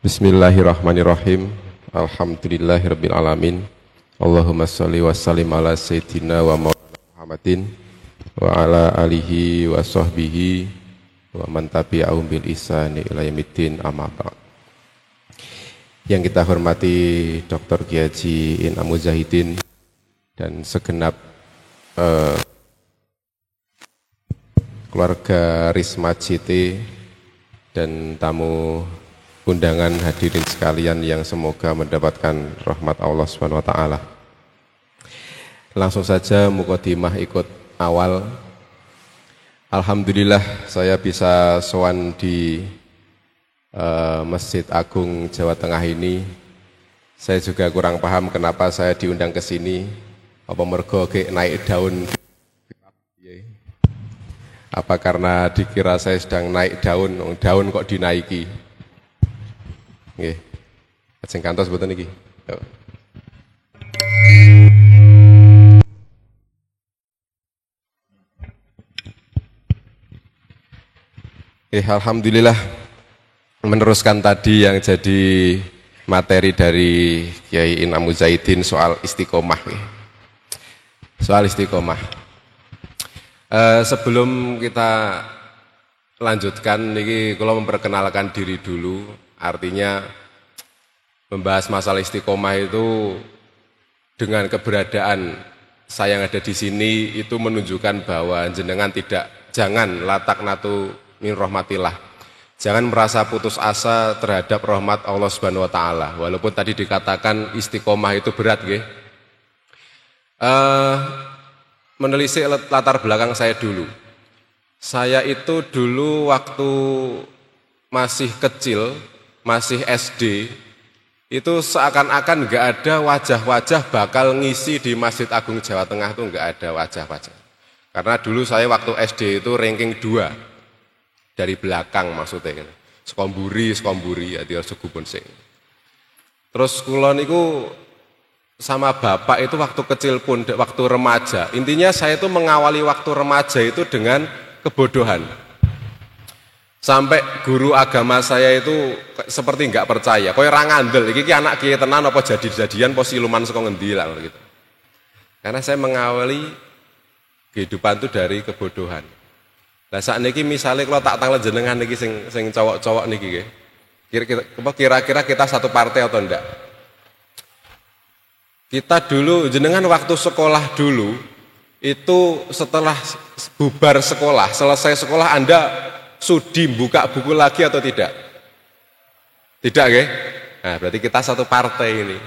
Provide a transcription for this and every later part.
Bismillahirrahmanirrahim. Alhamdulillahirabbil alamin. Allahumma shalli wa sallim ala sayyidina wa maulana Muhammadin wa ala alihi wa sahbihi wa man tabi'ahum bil ihsani ila yaumiddin, amma ba'd. Yang kita hormati Dr. Kiai Haji Inam Mujahidin dan segenap keluarga Risma JT dan tamu undangan hadirin sekalian yang semoga mendapatkan rahmat Allah Subhanahu wa taala. Langsung saja mukadimah ikut awal. Alhamdulillah saya bisa sowan di Masjid Agung Jawa Tengah ini. Saya juga kurang paham kenapa saya diundang ke sini. Apa mergo naik daun? Apa karena dikira saya sedang naik daun, daun kok dinaiki? Nggih. Ajeng kantos mboten iki. Alhamdulillah meneruskan tadi yang jadi materi dari Kiai Inam Mujahidin soal istiqomah. Soal istiqomah. Sebelum kita lanjutkan niki kula memperkenalkan diri dulu. Artinya membahas masalah istiqomah itu dengan keberadaan saya yang ada di sini itu menunjukkan bahwa jenengan jangan lataknatu min rahmatillah. Jangan merasa putus asa terhadap rahmat Allah Subhanahu wa taala. Walaupun tadi dikatakan istiqomah itu berat nggih. Menelisik latar belakang saya dulu. Saya itu dulu waktu masih kecil, masih SD, itu seakan-akan nggak ada wajah-wajah bakal ngisi di Masjid Agung Jawa Tengah, itu nggak ada wajah-wajah. Karena dulu saya waktu SD itu ranking 2 dari belakang maksudnya, sekomburi ya dia segubun sing. Terus kulon itu sama bapak itu waktu kecil pun, waktu remaja. Intinya saya itu mengawali waktu remaja itu dengan kebodohan. Sampai guru agama saya itu seperti nggak percaya. Kowe ra ngandel iki anak kiye tenan apa jadi-jadian apa siluman saka ngendi lah gitu. Karena saya mengawali kehidupan itu dari kebodohan. Lah sakniki misale kalau tak tanglet jenengan niki sing cowok-cowok niki nggih. Kira-kira kita satu partai atau enggak? Kita dulu jenengan waktu sekolah dulu itu setelah bubar sekolah, selesai sekolah Anda sudi buka buku lagi atau tidak? Tidak nggih? Nah, berarti kita satu partai ini.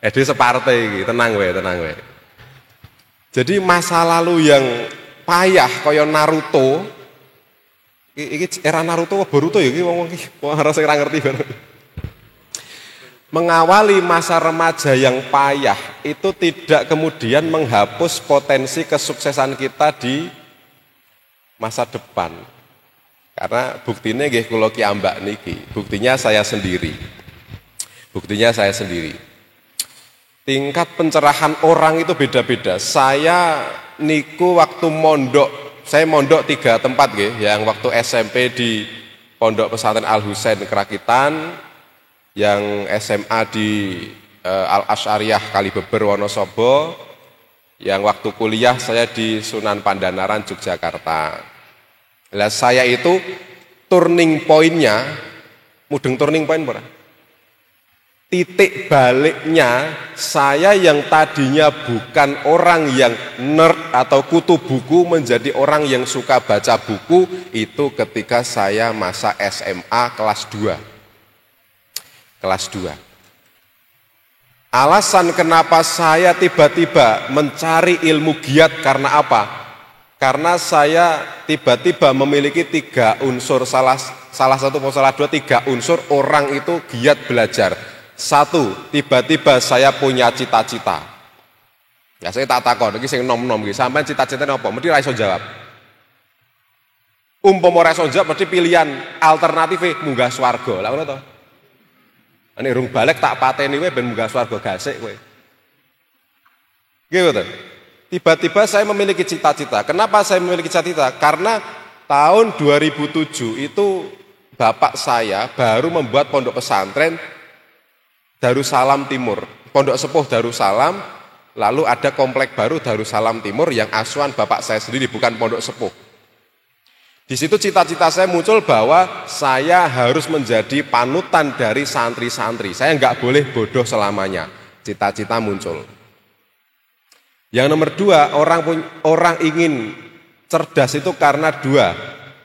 Dia separtai iki, tenang wae. Jadi masa lalu yang payah kaya Naruto. Iki era Naruto apa Boruto ya iki wong iki ora sing ora ngerti kan. Mengawali masa remaja yang payah itu tidak kemudian menghapus potensi kesuksesan kita di masa depan. Karena buktinya nggih kula ki ambak niki, buktinya saya sendiri. Tingkat pencerahan orang itu beda-beda. Saya niku waktu mondok, saya mondok 3 tempat nggih, yang waktu SMP di Pondok Pesantren Al Husain Kerakitan, yang SMA di Al Asy'ariyah Kalibeber Wonosobo, yang waktu kuliah saya di Sunan Pandanaran Yogyakarta. Lah saya itu turning point-nya, mudeng turning point ora? Titik baliknya saya yang tadinya bukan orang yang nerd atau kutu buku menjadi orang yang suka baca buku itu ketika saya masa SMA kelas 2. Alasan kenapa saya tiba-tiba mencari ilmu giat karena apa? Karena saya tiba-tiba memiliki 3 unsur, salah satu atau salah 2, 3 unsur orang itu giat belajar. 1, tiba-tiba saya punya cita-cita. Ya saya tak takon, iki sing nom-nom iki, sampean cita-citane apa? Mesti ra iso jawab. Umpama ora iso jawab mesti pilihan alternatif munggah swarga. Lah ngono to. Nek rung balik tak pateni wae ben munggah swarga gasik kowe. Nggih ngoten. Tiba-tiba saya memiliki cita-cita. Kenapa saya memiliki cita-cita? Karena tahun 2007 itu bapak saya baru membuat pondok pesantren Darussalam Timur, pondok sepuh Darussalam, lalu ada komplek baru Darussalam Timur yang asuhan bapak saya sendiri, bukan pondok sepuh. Di situ cita-cita saya muncul bahwa saya harus menjadi panutan dari santri-santri. Saya nggak boleh bodoh selamanya. Cita-cita muncul. Yang nomor dua, orang ingin cerdas itu karena dua,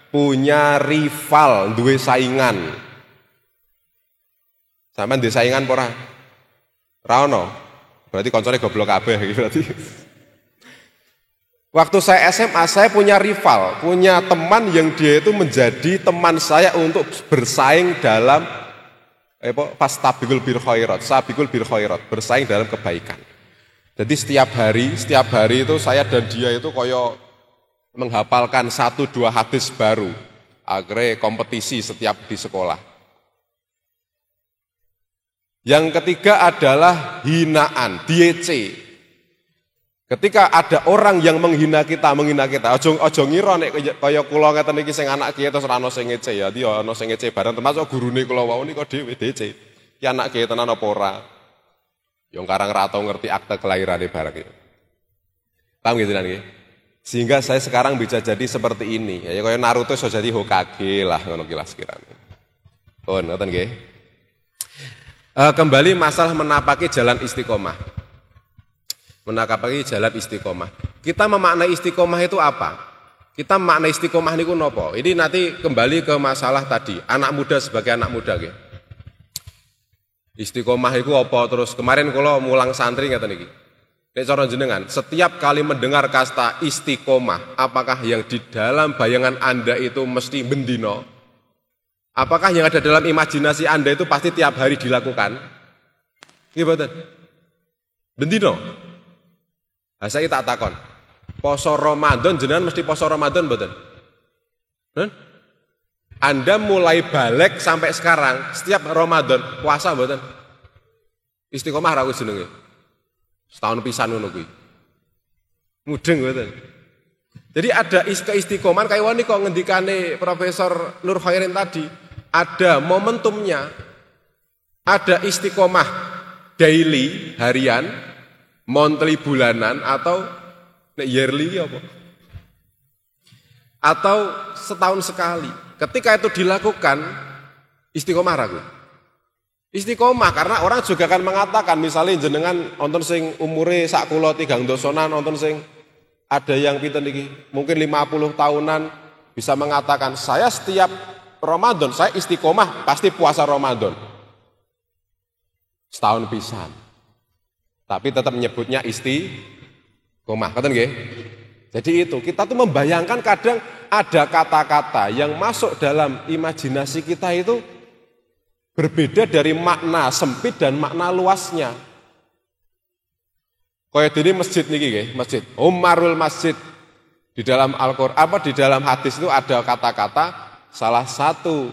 punya rival, duwe saingan. Sampeyan duwe saingan apa ora? Ra ono. Berarti koncone goblok kabeh iki berarti. Waktu saya SMA, saya punya rival, punya teman yang dia itu menjadi teman saya untuk bersaing dalam fastabiqul bil khairat, sabiqul bil khairat, bersaing dalam kebaikan. Jadi setiap hari itu saya dan dia itu koyo menghafalkan 1-2 hadis baru. Akhirnya kompetisi setiap di sekolah. Yang ketiga adalah hinaan, diece. Ketika ada orang yang menghina kita, aja ngira nek kaya kula ngeten iki sing anak kiye terus ora ono sing ngece ya, iki ono sing ngece bareng termasuk gurune kula wau nika dhewe DC. Ki anak kiye tenan apa ora? Yang karang ra tau ngerti akte kelahirane bareng iki. Paham gitu kan iki? Sehingga saya sekarang bisa jadi seperti ini. Ya kaya Naruto iso jadi Hokage lah ngono ki lah sekiranya. Oh, ngoten nggih. Kembali masalah menapaki jalan istiqomah. Menapaki jalan istiqomah. Kita memaknai istiqomah itu apa? Kita memaknai istiqomah niku nopo? Ini nanti kembali ke masalah tadi, anak muda sebagai anak muda nggih. Istiqomah itu apa? Terus kemarin kula mulang santri ngeten iki. Nek cara jenengan, setiap kali mendengar kata istiqomah, apakah yang di dalam bayangan Anda itu mesti bendino? Apakah yang ada dalam imajinasi Anda itu pasti tiap hari dilakukan? Iya betul. Bendino. Nah, saya tak takon. Poso Ramadan jenengan mesti poso Ramadan betul. Anda mulai balik sampai sekarang setiap Ramadan puasa betul. Istiqomah ra jenenge. Setahun pisan ngono kuwi. Mudeng betul. Jadi ada keistiqomahan kayak wani kok ngendikane Profesor Nur Khairin tadi, ada momentumnya, ada istiqomah daily, harian, monthly bulanan atau yearly apa? Atau setahun sekali. Ketika itu dilakukan istiqomah ragu. Istiqomah karena orang juga akan mengatakan misalnya jenengan nonton sing umure sak kula 3 dosonan nonton sing ada yang pinten iki mungkin 50 tahunan bisa mengatakan saya setiap Ramadan saya istiqomah pasti puasa Ramadan. Setahun pisan. Tapi tetap menyebutnya istiqomah. Ngoten nggih? Jadi itu kita tuh membayangkan kadang ada kata-kata yang masuk dalam imajinasi kita itu berbeda dari makna sempit dan makna luasnya. Kayak dene masjid niki nggih, masjid. Umarul masjid. Di dalam Al-Qur'an di dalam hadis itu ada kata-kata salah satu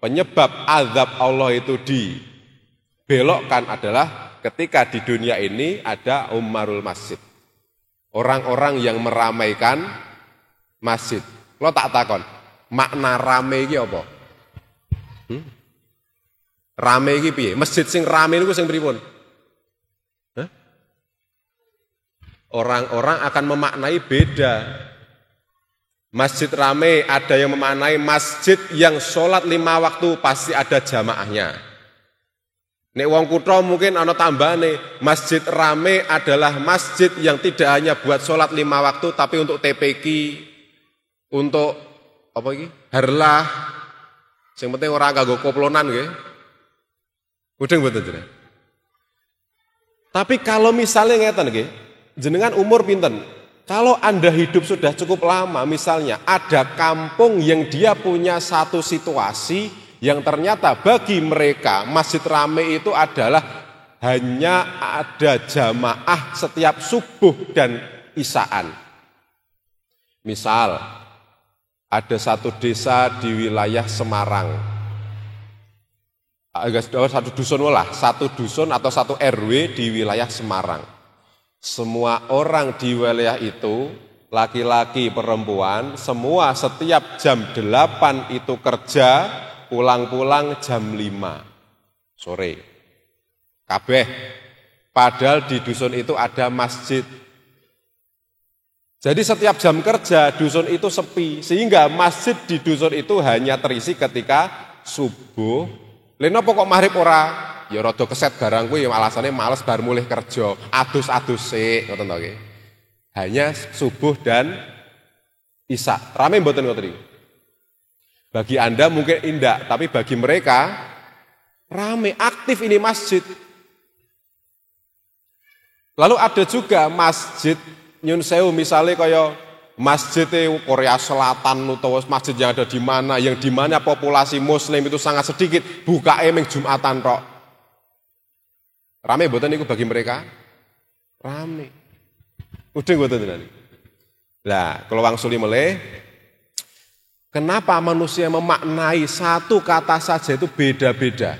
penyebab azab Allah itu dibelokkan adalah ketika di dunia ini ada umarul masjid. Orang-orang yang meramaikan masjid. Lo tak takon, makna rame iki apa? Rame iki piye? Masjid sing rame niku sing pripun? Orang-orang akan memaknai beda. Masjid rame ada yang memaknai masjid yang sholat 5 waktu pasti ada jamaahnya. Nek wong kutha mungkin ana tambahane, masjid rame adalah masjid yang tidak hanya buat sholat 5 waktu tapi untuk TPQ, untuk apa iki? Harlah. Sing penting ora kanggo koplonan nggih. Mudeng mboten jenengan. Tapi kalau misalnya ngeten nggih, jenengan umur pinten? Kalau Anda hidup sudah cukup lama, misalnya ada kampung yang dia punya satu situasi yang ternyata bagi mereka masjid rame itu adalah hanya ada jamaah setiap subuh dan isaan. Misal, ada satu desa di wilayah Semarang, satu dusun atau satu RW di wilayah Semarang. Semua orang di wilayah itu, laki-laki, perempuan, semua setiap jam 8 itu kerja, pulang-pulang jam 5 sore. Kabeh. Padahal di dusun itu ada masjid. Jadi setiap jam kerja dusun itu sepi, sehingga masjid di dusun itu hanya terisi ketika subuh. Lha kok maghrib ora? Ya rada keset barang kuwi alasannya males bar mulih kerja, adus-adus sik ngoten to nggih. Hanya subuh dan isya. Rame mboten ngoten niku? Bagi Anda mungkin indah, tapi bagi mereka rame, aktif ini masjid. Lalu ada juga masjid nyun sewu misalnya kaya masjid Korea Selatan utawa masjid yang ada di mana, yang di mana populasi muslim itu sangat sedikit, bukae ming Jumatan tok. Rame mboten niku bagi mereka? Rame. Mudeng mboten tenan. Lah, kalau wangsuli meleh, kenapa manusia memaknai satu kata saja itu beda-beda?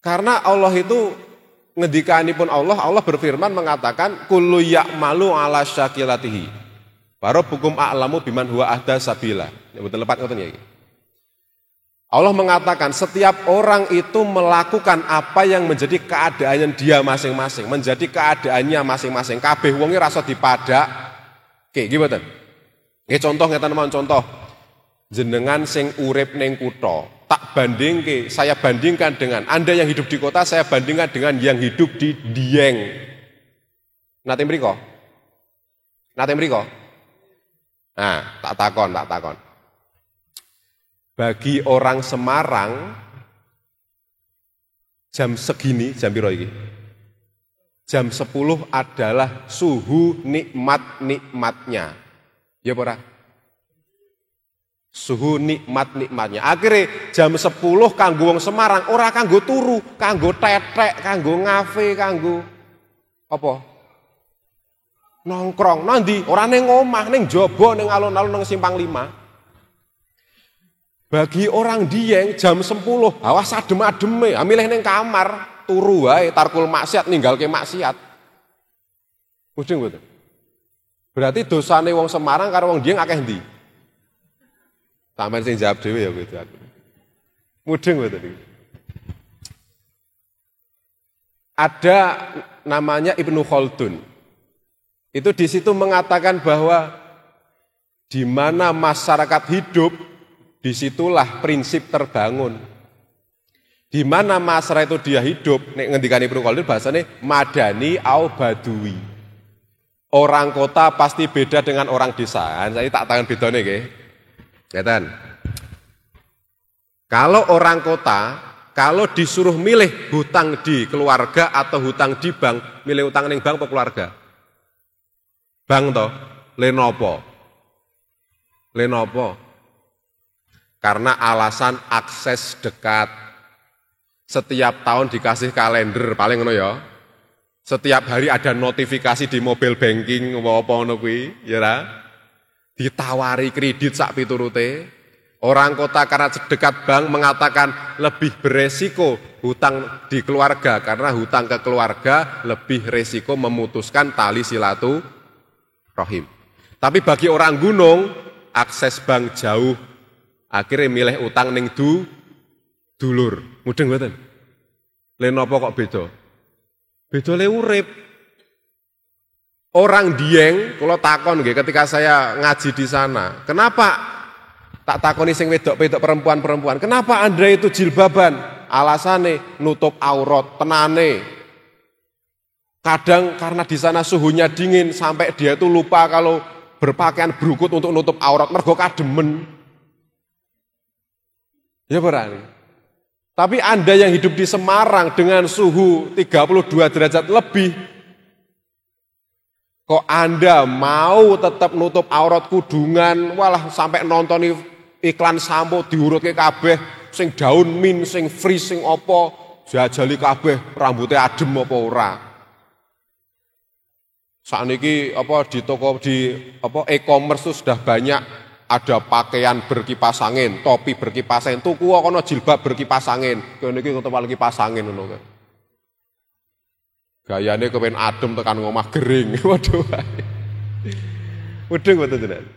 Karena Allah itu ngendikanipun Allah berfirman mengatakan kullu ya'malu ala syakilatihi. Rabbukum a'lamu biman huwa ahda sabila. Mboten lepat ngoten ya iki. Allah mengatakan setiap orang itu melakukan apa yang menjadi keadaannya dia masing-masing, menjadi keadaannya masing-masing. Kabeh wonge rasa dipadak. Oke, nggih mboten? Nggih contoh ngeten mawon contoh. Jenengan sing urip ning kutha, tak bandingke, saya bandingkan dengan Anda yang hidup di kota, saya bandingkan dengan yang hidup di Dieng. Nate mriko? Nate mriko? Nah, tak takon. Bagi orang Semarang jam segini, jam piro iki? Jam 10 adalah suhu nikmat-nikmatnya. Ya ora? Suhu nikmat-nikmatnya. Akhirnya jam 10 kanggo wong Semarang ora kanggo turu, kanggo tetek, kanggo ngafe, kanggo apa? Nongkrong. Nanti ora ning omah, ning jaba, ning alun-alun, ning Simpang 5. Bagi orang Dieng jam 10, awas adem-ademe, milih ning kamar, turu wae, tarkul maksiat, ninggalke maksiat. Mudeng mboten? Berarti dosane wong Semarang karo wong Dieng akeh ndi? Sampeyan sing jawab dhewe ya kowe aku. Mudeng mboten iki? Ada namanya Ibnu Khaldun. Itu di situ mengatakan bahwa di mana masyarakat hidup, disitulah prinsip terbangun. Di mana masyarakat itu dia hidup, nek ngendikane Ibnu Khaldun bahasane madani au badui. Orang kota pasti beda dengan orang desa. Saya tak tangan bedane nggih. Ngeten. Kalau orang kota, kalau disuruh milih hutang di keluarga atau hutang di bank, milih hutang ning bank apa keluarga? Bank toh. Lenopo? Karena alasan akses dekat. Setiap tahun dikasih kalender, paling ngono ya. Setiap hari ada notifikasi di mobile banking apa ngono kuwi, ya ra? Ditawari kredit sak piturute. Orang kota karena dekat bank mengatakan lebih beresiko hutang di keluarga karena hutang ke keluarga lebih resiko memutuskan tali silaturahim. Tapi bagi orang gunung akses bank jauh. Akhirnya milih utang ning dulur. Mudeng mboten? Lha napa kok beda? Beda le urip. Orang Dieng, kalau takon nggih ketika saya ngaji di sana, kenapa tak takoni sing wedok-wedok perempuan-perempuan, kenapa Anda itu jilbaban? Alasane nutup aurat, tenane. Kadang karena di sana suhunya dingin sampai dia itu lupa kalau berpakaian berukut untuk nutup aurat, mergo kademen. Ya berani. Tapi Anda yang hidup di Semarang dengan suhu 32 derajat lebih, kok Anda mau tetap nutup aurat kudungan, walah sampai nonton iklan sampo diurutke kabeh, sing daun min, sing freeze, sing apa, jajali kabeh, rambutnya adem apa ora. Sakniki apa di toko di apa e-commerce itu sudah banyak. Ada pakaian berkipas angin, topi berkipas angin, tuku kono jilbab berkipas angin. Kene iki ketemu kipas angin ngono kan. Gayane kepen adem tekan ngomah gering. Waduh. Wedeng mboten tenan.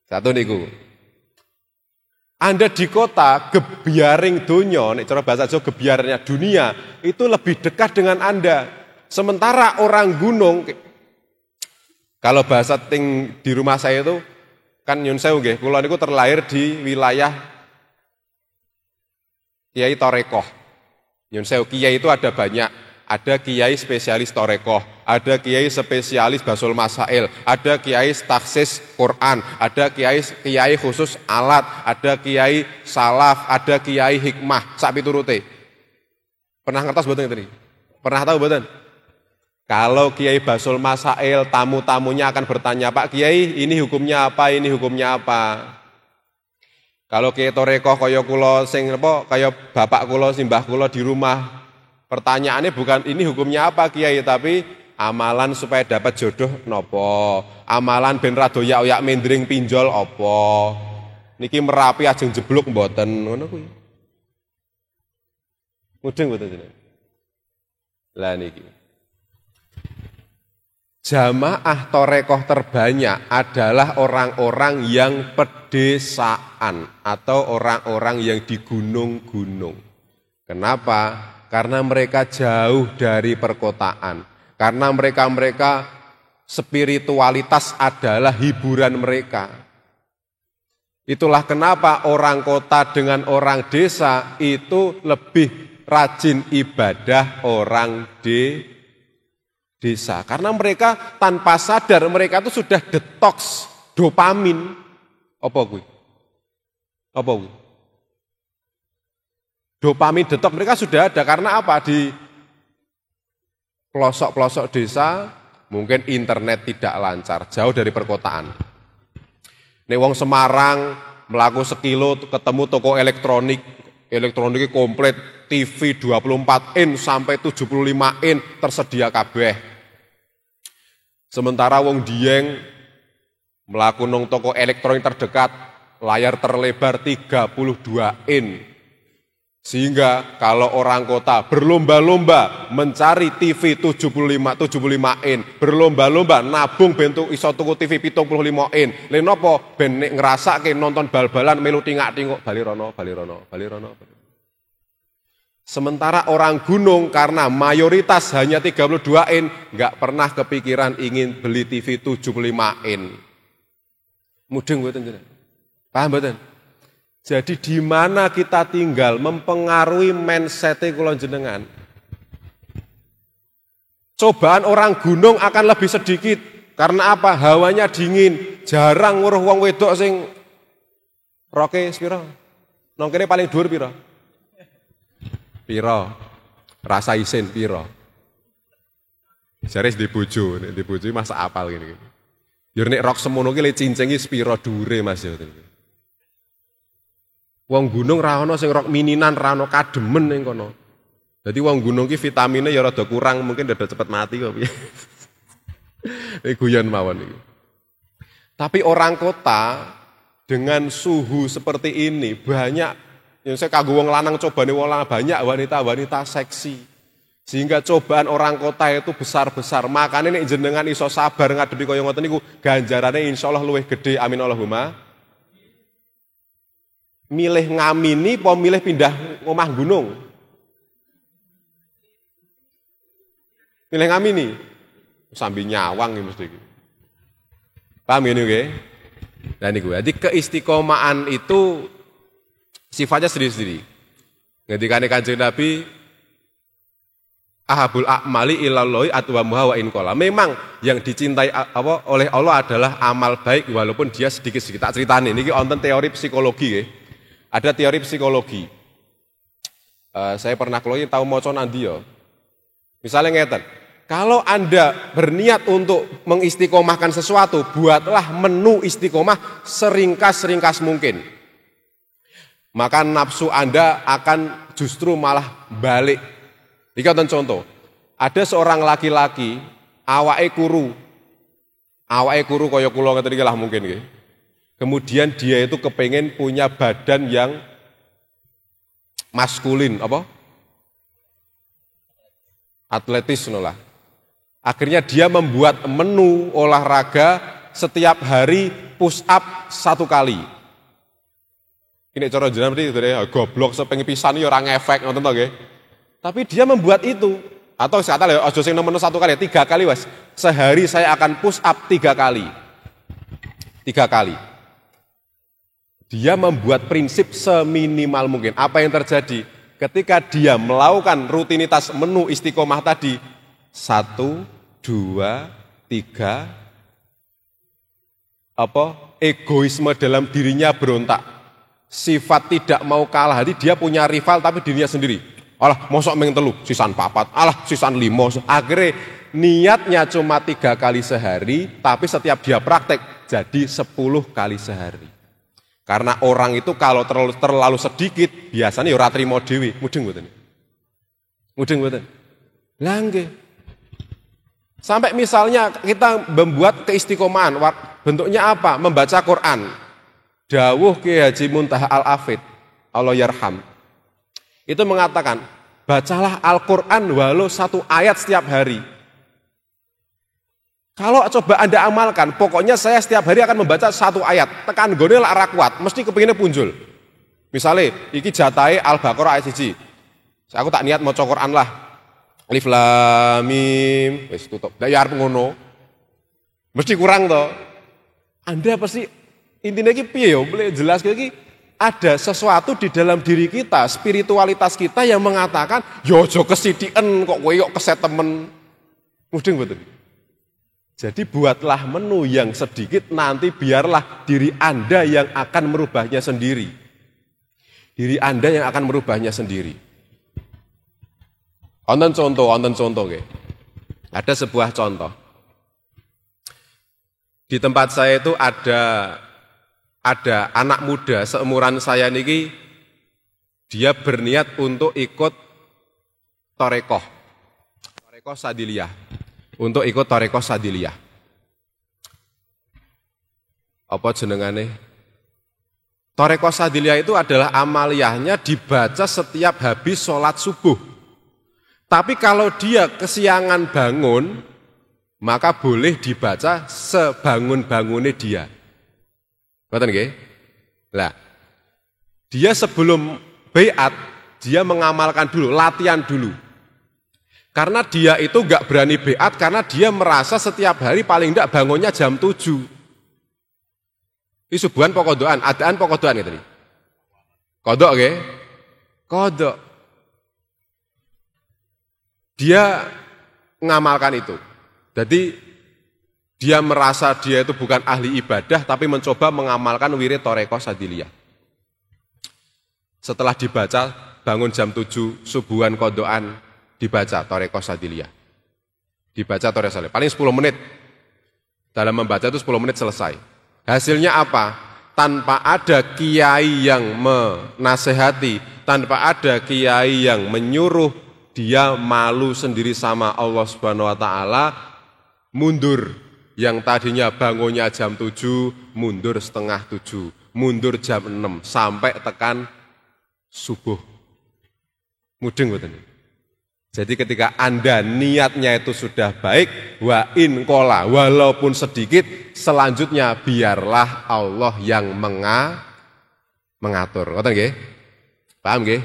Satu niku. Anda di kota, gebiaring donya, nek cara bahasa Jawa gebiarnya dunia, itu lebih dekat dengan Anda. Sementara orang gunung, kalau bahasa di rumah saya itu, kan nyun sewu nggih, kula niku terlahir di wilayah Kiai Torekoh. Nyun sewu, kiai itu ada banyak. Ada kiai spesialis Torekoh, ada kiai spesialis Basul Masail, ada kiai taksis Quran, ada kiai khusus alat, ada kiai salaf, ada kiai hikmah, sak piturute. Pernah ngertos mboten tadi? Pernah tahu mboten? Kalau kiai Basul Masail, tamu-tamunya akan bertanya, "Pak Kiai, ini hukumnya apa? Ini hukumnya apa?" Kalau kiai Torekoh kaya kula sing apa, kaya bapak kula, simbah kula di rumah, pertanyaannya bukan ini hukumnya apa Kiai, tapi amalan supaya dapat jodoh nopo, amalan ben rada oyak mendring pinjol apa, niki Merapi ajeng jeblok mboten, ngono kuwi. Mudeng mboten jenengan. Lah niki. Jamaah Torekoh terbanyak adalah orang-orang yang pedesaan atau orang-orang yang di gunung-gunung. Kenapa? Karena mereka jauh dari perkotaan. Karena mereka spiritualitas adalah hiburan mereka. Itulah kenapa orang kota dengan orang desa itu lebih rajin ibadah orang desa. Karena mereka tanpa sadar mereka itu sudah detoks dopamin. Apa kuwi? Apa kuwi? Dopamin detok mereka sudah ada, karena apa? Di pelosok-pelosok desa mungkin internet tidak lancar, jauh dari perkotaan. Nek wong Semarang melaku sekilo ketemu toko elektroniknya komplit, TV 24 in sampai 75 in tersedia kabeh. Sementara wong Dieng melaku nang toko elektronik terdekat, layar terlebar 32 in. Sehingga kalau orang kota berlomba-lomba mencari TV 75 in, berlomba-lomba nabung bentuk iso tuku TV 75 in. Lha napa ben nek ngrasake nonton bal-balan melu tingak-tinguk bali rono. Sementara orang gunung karena mayoritas hanya 32 in, enggak pernah kepikiran ingin beli TV 75 in. Mudeng mboten jenengan? Paham mboten? Jadi di mana kita tinggal mempengaruhi mindset kula jenengan. Cobaan orang gunung akan lebih sedikit. Karena apa? Hawanya dingin. Jarang nguruh wong wedok sing roke piro? Nang kene paling dhuwur piro? Piro? Rasa isin piro? Jare di bojo masa apal ngene iki. Yo nek rok semono ki le cincingi piro dhuwure Mas yo. Wong gunung ra ono sing rok mininan, ra ono kademen ning kono. Dadi wong gunung ki vitamine ya rada kurang, mungkin rada cepet mati kok piye. Iki guyon mawon iki. Tapi orang kota dengan suhu seperti ini banyak yang saya kanggo wong lanang cobane wong lanang banyak wanita-wanita seksi. Sehingga cobaan orang kota itu besar-besar. Makanya nek jenengan iso sabar ngadepi kaya ngoten niku ganjarane insyaallah luwih gede. Amin Allahumma. Milih ngamini apa milih pindah omah gunung? Milih ngamini. Sambil nyawang iki mesti iki. Paham ngene nggih? Lah niku. Jadi keistiqomahan itu sifatnya sendiri-sendiri. Ngendikane Kanjeng Nabi ahabul a'mali ilallahi atwamuha wa in qala. Memang yang dicintai oleh Allah adalah amal baik walaupun dia sedikit-sedikit. Tak critane niki wonten teori psikologi nggih. Ada teori psikologi. Saya pernah keluar tahu maca nandi ya. Misalnya ngeten, kalau Anda berniat untuk mengistiqomahkan sesuatu, buatlah menu istiqomah seringkas mungkin. Maka nafsu Anda akan justru malah balik. Iki wonten contoh. Ada seorang laki-laki awake kuru kaya kula ngeten iki lah mungkin nggih. Kemudian dia itu kepengen punya badan yang maskulin, apa? Atletis lah. Akhirnya dia membuat menu olahraga setiap hari push up 1 kali. Ini cara jenengan berarti goblok sepengin pisan ya ora ngefek ngoten to nggih. Tapi dia membuat itu. Atau kata lho aja sing nemen 1 kali, 3 kali wes. Sehari saya akan push up 3 kali. 3 kali. Dia membuat prinsip seminimal mungkin. Apa yang terjadi? Ketika dia melakukan rutinitas menu istiqomah tadi, 1, 2, 3, egoisme dalam dirinya berontak. Sifat tidak mau kalah. Jadi dia punya rival tapi dirinya sendiri. Alah, mosok meng 3, sisan 4, alah sisan 5. Akhirnya niatnya cuma 3 kali sehari, tapi setiap dia praktek jadi 10 kali sehari. Karena orang itu kalau terlalu sedikit, biasanya ya ora trimo dhewe. Mudeng mboten? Mudeng mboten? Lah nggih. Sampai misalnya kita membuat keistiqomahan, bentuknya apa? Membaca Quran. Dawuh Ki Haji Muntaha Al-Hafidz, Allah yarham. Itu mengatakan, bacalah Al-Quran walau 1 ayat setiap hari. Kalau coba Anda amalkan, pokoknya saya setiap hari akan membaca 1 ayat. Tekan gone lak ra kuat, mesti kepinginnya punjul. Misalnya, iki jatahe Al-Baqarah ayat 1. Aku tak niat maca Quran lah. Alif Lam Mim, wis tutup. Lah ya arep ngono. Mesti kurang toh. Anda pasti intinya iki piye yo, boleh jelas iki ada sesuatu di dalam diri kita, spiritualitas kita yang mengatakan, yo aja kesithikeun kok kowe kok keset temen. Mudeng mboten? Jadi buatlah menu yang sedikit, nanti biarlah diri Anda yang akan merubahnya sendiri. Diri Anda yang akan merubahnya sendiri. Wonten contoh nggih. Ada sebuah contoh. Di tempat saya itu ada anak muda seumuran saya niki, dia berniat untuk ikut Torekoh Sadiliyah, untuk ikut Torekoh Sadiliyah. Apa jenengane? Torekoh Sadiliyah itu adalah amaliyahnya dibaca setiap habis sholat subuh. Tapi kalau dia kesiangan bangun, maka boleh dibaca sebangun-bangunnya dia. Ngerti nggih? Lah, dia sebelum baiat, dia mengamalkan dulu, latihan dulu. Karena dia itu enggak berani baiat karena dia merasa setiap hari paling enggak bangunnya jam 7. Ini subuhan pokok doan, adaan pokok doan gitu. Kodok nggih? Kodok. Dia mengamalkan itu. Jadi dia merasa dia itu bukan ahli ibadah, tapi mencoba mengamalkan wirid Torekoh Sadiliyah. Setelah dibaca, bangun jam 7, subuhan kodoan, dibaca Torekoh Sadiliyah. Dibaca Torekoh Sadiliyah, paling 10 menit. Dalam membaca itu 10 menit selesai. Hasilnya apa? Tanpa ada kiai yang menasehati, tanpa ada kiai yang menyuruh, dia malu sendiri sama Allah Subhanahu wa taala, mundur. Yang tadinya bangunnya jam 7, mundur setengah 7, mundur jam 6, sampai tekan subuh. Mudeng mboten? Jadi ketika Anda niatnya itu sudah baik, wa in qola, walaupun sedikit, selanjutnya biarlah Allah yang mengatur. Ngoten nggih? Paham nggih?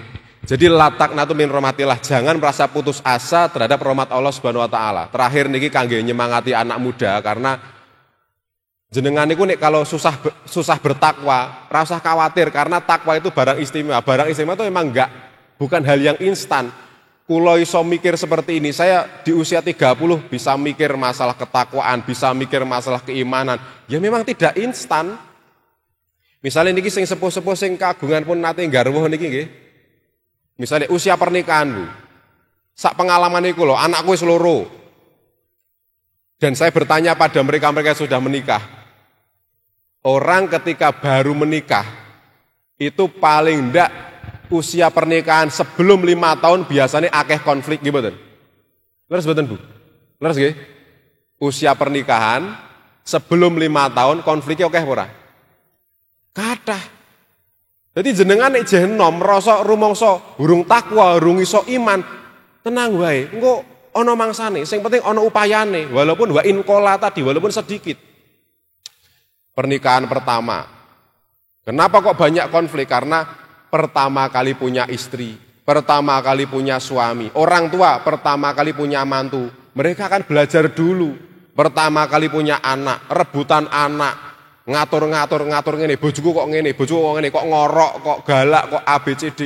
Jadi latak natu min rahmatillah, jangan merasa putus asa terhadap rahmat Allah Subhanahu wa taala. Terakhir niki kangge nyemangati anak muda, karena jenengan niku nek kalau susah bertakwa, ora usah khawatir karena takwa itu barang istimewa. Barang istimewa itu memang bukan hal yang instan. Kulo iso mikir seperti ini, saya di usia 30 bisa mikir masalah ketakwaan, bisa mikir masalah keimanan. Ya memang tidak instan. Misalnya niki sing sepuh-sepuh sing kagungan pun nate garwa niki nggih. Misalnya usia pernikahan Bu, sak pengalaman itu loh, anakku wis loro. Dan saya bertanya pada mereka-mereka yang sudah menikah. Orang ketika baru menikah, itu paling enggak usia pernikahan sebelum 5 tahun biasanya akeh konflik gitu. Leres betul Bu? Leres nggih? Usia pernikahan sebelum 5 tahun konfliknya akeh ora? Kathah. Jadi jenengan nek jenom rasa rumangsa urung takwa, urung iso iman, tenang wae. Engko ana mangsane, sing penting ana upayane, walaupun wa in qola tadi, walaupun sedikit. Pernikahan pertama Kenapa kok banyak konflik? Karena pertama kali punya istri, pertama kali punya suami, orang tua pertama kali punya mantu. Mereka akan belajar dulu. Pertama kali punya anak, rebutan anak, ngatur ngene, bojoku kok ngene, kok ngorok, kok galak, kok ABCD.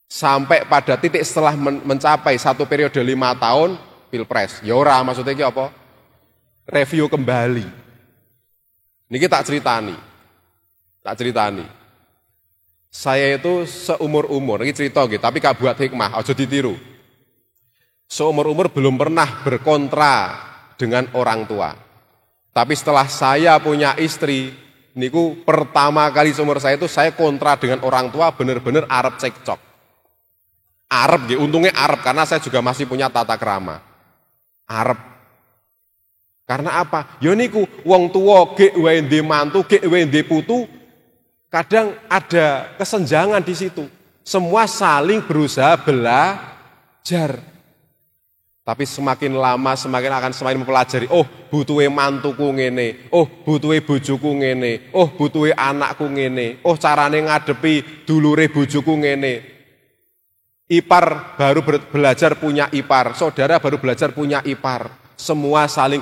Sampai pada titik setelah mencapai satu periode 5 tahun, pilpres. Ya ora, maksudnya iki apa? Review kembali. Niki tak ceritani. Saya itu seumur-umur, ini cerita gitu, tapi gak buat hikmah, aja ditiru. Seumur-umur belum pernah berkontra dengan orang tua. Tapi setelah saya punya istri, niku pertama kali seumur saya itu saya kontra dengan orang tua, bener-bener arep cekcok. Arep gitu, untungnya arep, karena saya juga masih punya tata krama. Arep. Karena apa? Ya niku wong tua gek wae ndek mantu, gek wae ndek putu, kadang ada kesenjangan di situ. Semua saling berusaha belajar. Tapi semakin lama semakin mempelajari. Oh, butuhe mantuku ngene. Oh, butuhe bojoku ngene. Oh, butuhe anakku ngene. Oh, carane ngadepi dulure bojoku ngene. Ipar baru belajar punya ipar. Saudara baru belajar punya ipar. Semua saling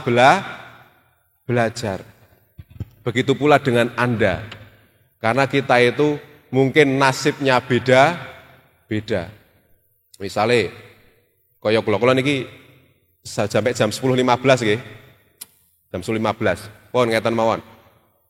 belajar. Begitu pula dengan Anda. Karena kita itu mungkin nasibnya beda. Misalnya, kaya kula niki sampai jam 10.15 nggih. Jam 10.15. Pon ngeten mawon.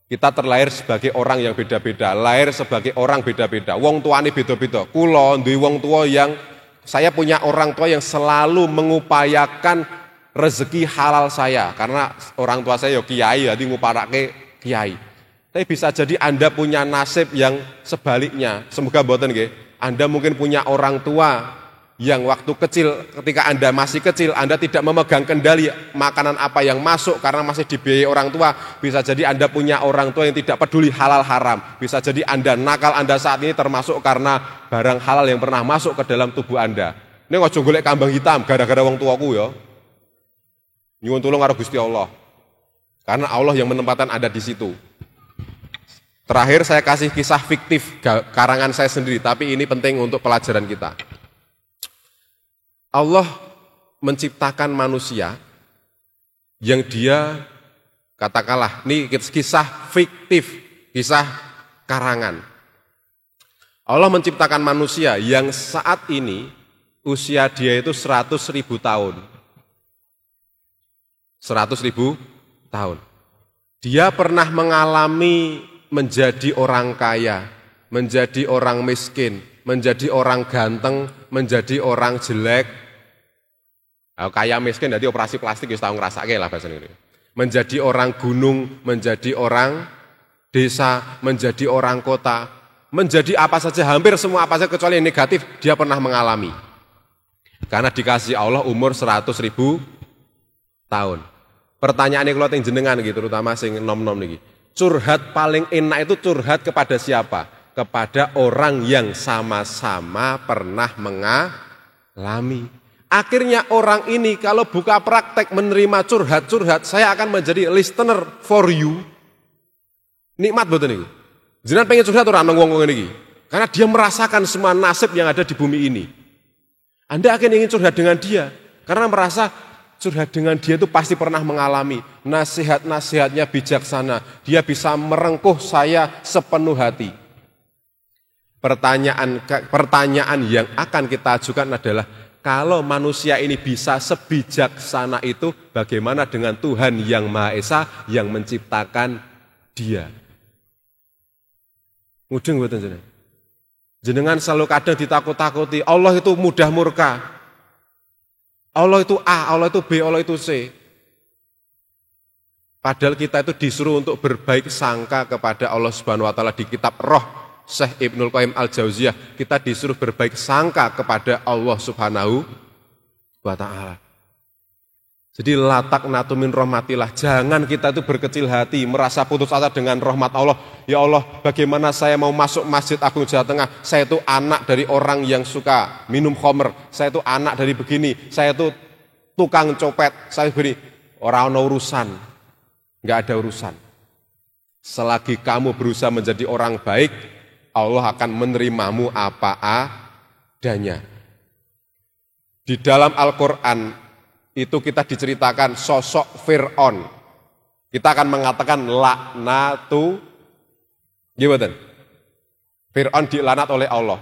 Kita terlahir sebagai orang yang beda-beda, lahir sebagai orang beda-beda. Wong tuane beda-beda. Kula duwe wong tua yang saya punya orang tua yang selalu mengupayakan rezeki halal saya karena orang tua saya ya kiai, jadi nguparake kiai. Tapi bisa jadi Anda punya nasib yang sebaliknya. Semoga mboten nggih. Anda mungkin punya orang tua yang waktu kecil, ketika Anda masih kecil, Anda tidak memegang kendali makanan apa yang masuk karena masih dibiayai orang tua. Bisa jadi Anda punya orang tua yang tidak peduli halal haram. Bisa jadi Anda nakal Anda saat ini termasuk karena barang halal yang pernah masuk ke dalam tubuh Anda. Ini ojo golek kambang hitam gara-gara wong tuaku ya. Nyuwun tulung karo Gusti Allah. Karena Allah yang menempatkan Anda di situ. Terakhir saya kasih kisah fiktif karangan saya sendiri, tapi ini penting untuk pelajaran kita. Allah menciptakan manusia yang dia, katakanlah, ini kisah fiktif, kisah karangan. Allah menciptakan manusia yang saat ini usia dia itu 100.000 tahun. 100.000 tahun. Dia pernah mengalami menjadi orang kaya, menjadi orang miskin, menjadi orang ganteng, menjadi orang jelek. Kaya miskin jadi operasi plastik wis tau ngrasake lah bahasa ini. Menjadi orang gunung, menjadi orang desa, menjadi orang kota, menjadi apa saja, hampir semua apa saja kecuali yang negatif dia pernah mengalami. Karena dikasih Allah umur 100.000 tahun. Pertanyaannya kalau yang jenengan gitu, terutama sing nom-nom niki. Curhat paling enak itu curhat kepada siapa? Kepada orang yang sama-sama pernah mengalami. Akhirnya orang ini kalau buka praktek menerima curhat-curhat, saya akan menjadi listener for you. Nikmat betul nih. Jenengan pengen curhat orang nongong ini. Karena dia merasakan semua nasib yang ada di bumi ini. Anda akan ingin curhat dengan dia. Karena merasa curhat dengan dia itu pasti pernah mengalami. Nasihat-nasihatnya bijaksana. Dia bisa merengkuh saya sepenuh hati. Pertanyaan yang akan kita ajukan adalah, kalau manusia ini bisa sebijaksana itu, bagaimana dengan Tuhan yang Maha Esa yang menciptakan dia? Mudeng mboten jenengan? Jenengan selalu kadang ditakut-takuti, Allah itu mudah murka. Allah itu A, Allah itu B, Allah itu C. Padahal kita itu disuruh untuk berbaik sangka kepada Allah Subhanahu wa taala di kitab Roh Syekh Ibnul Qayyim Al-Jauziyah, kita disuruh berbaik sangka kepada Allah Subhanahu wa taala. Jadi latak natumin rahmatillah, jangan kita itu berkecil hati, merasa putus asa dengan rahmat Allah. Ya Allah, bagaimana saya mau masuk Masjid Agung Jawa Tengah? Saya itu anak dari orang yang suka minum khamr, saya itu anak dari begini, saya itu tukang copet, saya begini. Orang ada urusan, enggak ada urusan. Selagi kamu berusaha menjadi orang baik, Allah akan menerimamu apa adanya. Di dalam Al-Quran itu kita diceritakan sosok Fir'aun. Kita akan mengatakan laknatu, gimana? Fir'aun dilaknat oleh Allah.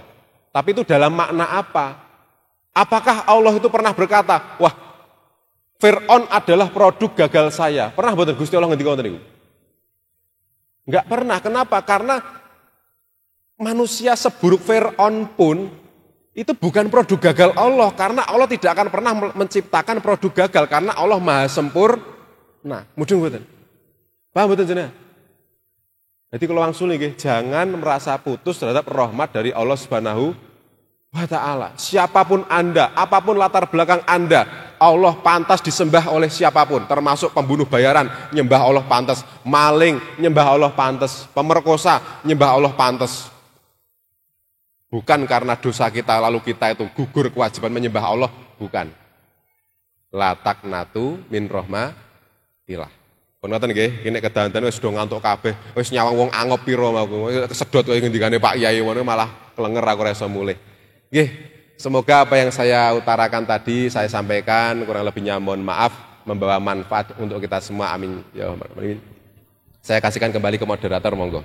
Tapi itu dalam makna apa? Apakah Allah itu pernah berkata, wah, Fir'aun adalah produk gagal saya? Pernah mboten Gusti Allah ngendika ngoten niku? Enggak pernah. Kenapa? Karena manusia seburuk Fir'aun pun itu bukan produk gagal Allah, karena Allah tidak akan pernah menciptakan produk gagal, karena Allah maha sempurna. Mudeng mboten? Paham mboten jenengan? Jadi kalau langsung nih, jangan merasa putus terhadap rahmat dari Allah Subhanahu wa Ta'ala. Siapapun Anda, apapun latar belakang Anda, Allah pantas disembah oleh siapapun, termasuk pembunuh bayaran, nyembah Allah pantas, maling, nyembah Allah pantas, pemerkosa, nyembah Allah pantas. Bukan karena dosa kita lalu kita itu gugur kewajiban menyembah Allah, bukan. La taqnatu min rahmatillah. Pun ngoten nggih, kene kedanten wis do ngantuk kabeh, wis nyawang wong angop pira mau kesedot kaya ngendikane Pak Yai ngono malah klenger aku ora iso mulih. Nggih, semoga apa yang saya utarakan tadi saya sampaikan kurang lebihnya mohon maaf, membawa manfaat untuk kita semua. Amin ya rabbal alamin. Saya kasihkan kembali ke moderator, monggo.